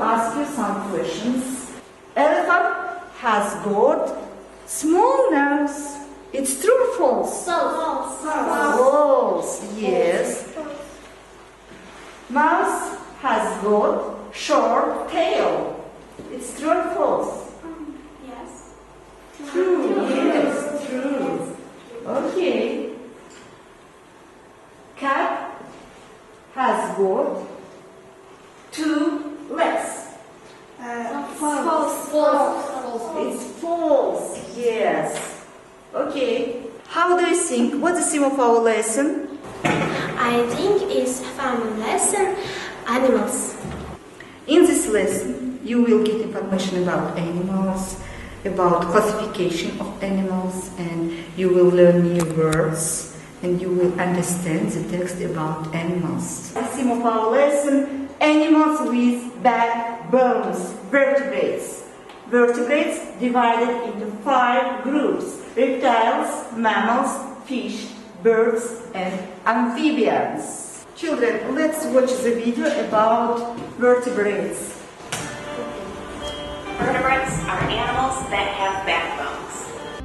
ask you some questions. Elephant has got small nose. It's true or false? False. False, yes. Mouse has got short tail. It's true or false? Yes. True, yes, true. Okay. Cat has got 2 legs. False. It's false, yes. Okay. How do you think? What's the theme of our lesson? I think it's family lesson animals. In this lesson, you will get information about animals, about classification of animals, and you will learn new words, and you will understand the text about animals. The theme of our lesson, animals with backbones, vertebrates. Vertebrates divided into 5 groups: reptiles, mammals, fish, birds, and amphibians. Children, let's watch the video about vertebrates. Vertebrates are animals that have backbones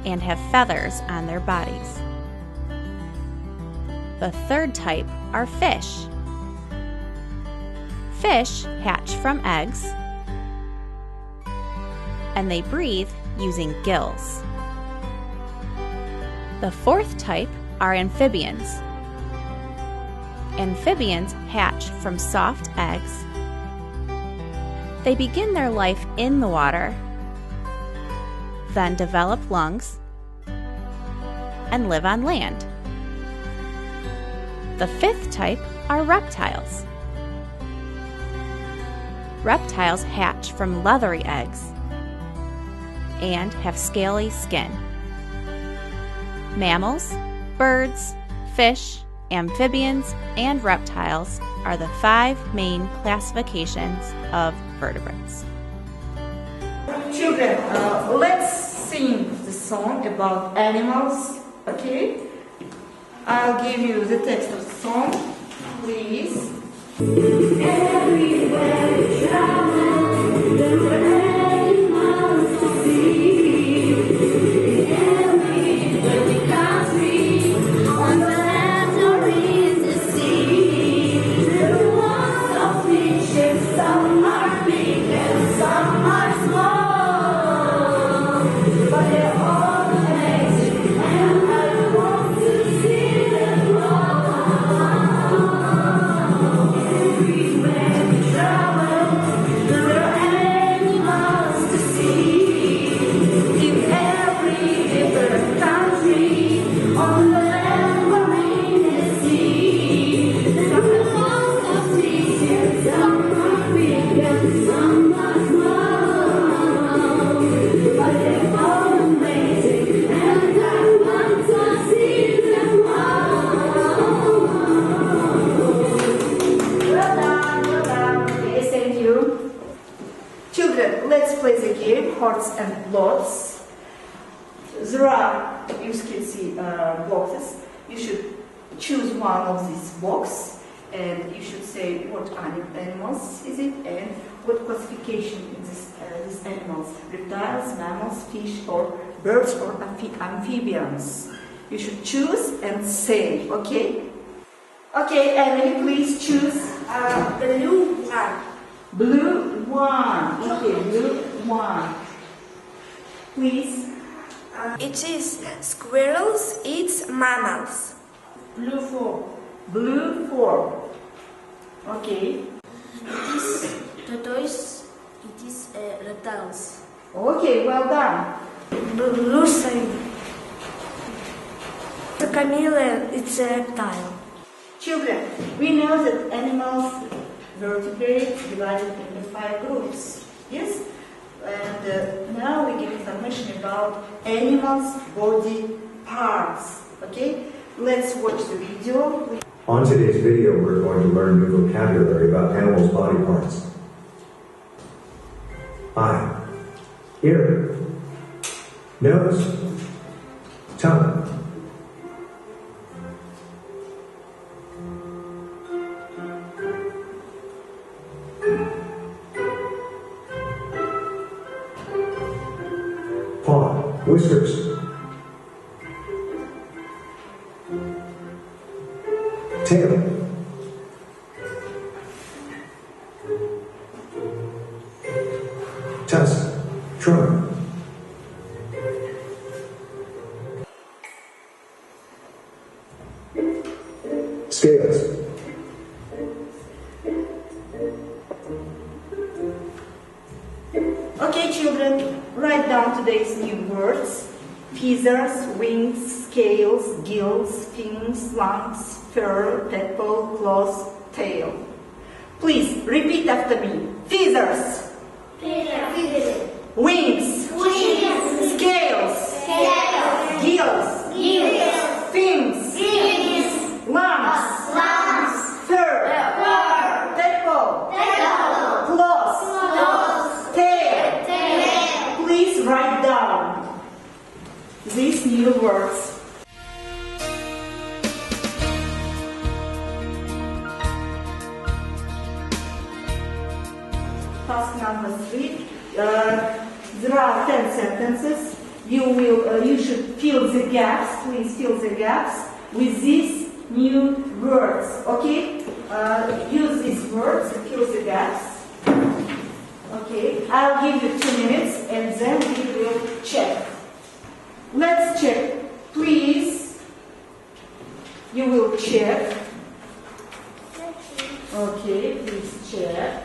and have feathers on their bodies. The third type are fish. Fish hatch from eggs, and they breathe using gills. The fourth type are amphibians. Amphibians hatch from soft eggs. They begin their life in the water, then develop lungs, and live on land. The fifth type are reptiles. Reptiles hatch from leathery eggs and have scaly skin. Mammals, birds, fish, amphibians, and reptiles are the 5 main classifications of vertebrates. Children, let's sing the song about animals, okay? I'll give you the text of the song, please. Everywhere we travel, there were animals to see. In every country, on the land or in the sea. There are lots of fishes, some are big and some are small. But they're all amazing, and I want to see them all. Everywhere we travel, there are animals to see. In every different country, on the land or in the sea. There are lots of fishes, some are big and some are small. But they're all amazing, and I want to see them all. Well done. Okay, thank you. Children, let's play the game, Hearts and Lots. There are, you can see boxes. You should choose one of these boxes, and you should say what animals is it and what classification is these animals: reptiles, mammals, fish, or birds, or amphibians. You should choose and say, okay? Okay, Emily, please choose blue one. Blue one. Okay, blue one. Please. It is squirrels, it's mammals. Blue 4. Blue 4. Okay. It is tortoise, it is reptiles. Okay, well done. Blue 7. The chameleon, it's a reptile. Children, we know that animals, vertebrates, divided into 5 groups. Yes? And now we get information about animals' body parts. Okay? Let's watch the video. On today's video, we're going to learn new vocabulary about animals' body parts. Eye, ear, nose, tongue. Whiskers. Tail. Tusk. Trunk. Scales. Okay, children, write down today's new words. Feathers, wings, scales, gills, fins, lungs, fur, tadpole, claws, tail. Please repeat after me. Feathers, wings, scales, gills, fins, lungs, fur, tadpole, claws, tail. Please write down these new words. Task number 3. There are 10 sentences. You should fill the gaps. Please fill the gaps with these new words. Okay? Use these words to fill the gaps. Okay? I'll give you 2 minutes and then we will check. Let's check. Please. You will check. Okay, please check.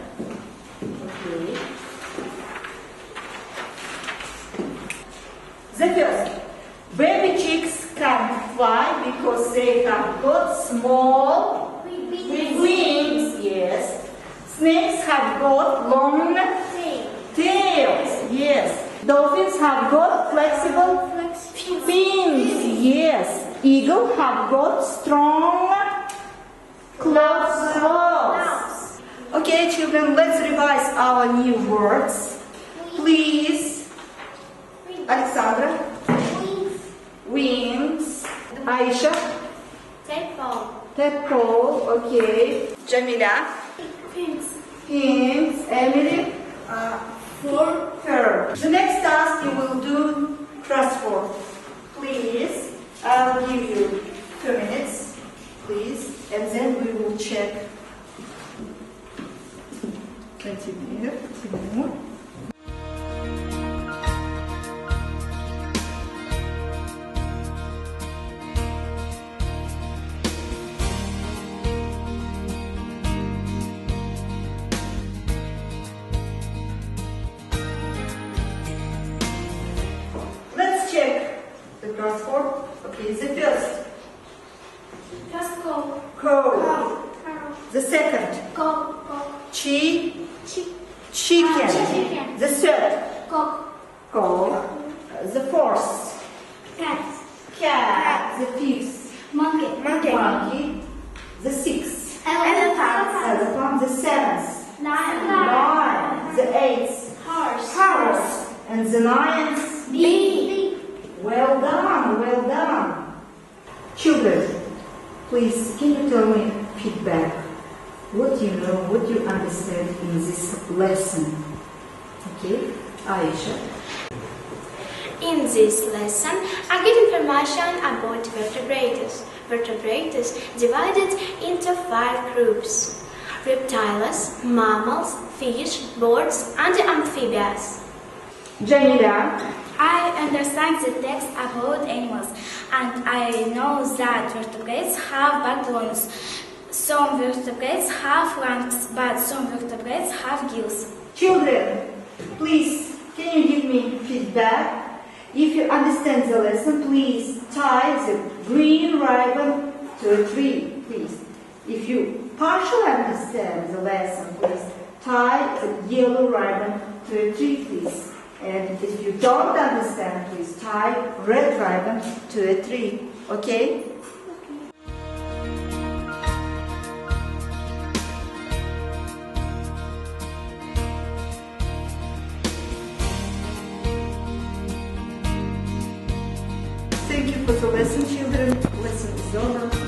Okay. The first, baby chicks can't fly because they have got small wings. Yes. Snakes have got long tails. Yes. Dolphins have got flexible fins. Yes. Eagle have got strong claws. Okay, children, let's revise our new words. Please. Alexandra. Wings. Aisha. Tadpole. Okay. Jamila. Fins. Emily. Fur. The next task you will do crossword. Please. I'll give you 2 minutes. Please. And then we will check. Continue. Let's check the crossword. Okay, the first. Cow. The second. Chicken. The third. Cock. The fourth. Cat. The fifth. Monkey. The sixth. Elephant. The seventh. Lion. The eighth. Horse. And the ninth. Bee. Well done. Children, please, can you tell me feedback? What you know, what you understand in this lesson? Okay, Aisha. In this lesson, I get information about vertebrates. Vertebrates divided into 5 groups: reptiles, mammals, fish, birds, and amphibians. Jamila. I understand the text about animals, and I know that vertebrates have backbones. Some vertebrates have lungs, but some vertebrates have gills. Children, please, can you give me feedback? If you understand the lesson, please tie the green ribbon to a tree, please. If you partially understand the lesson, please tie the yellow ribbon to a tree, please. And if you don't understand, please tie red ribbon to a tree. Okay? Thank you for the lesson, children. Lesson is over.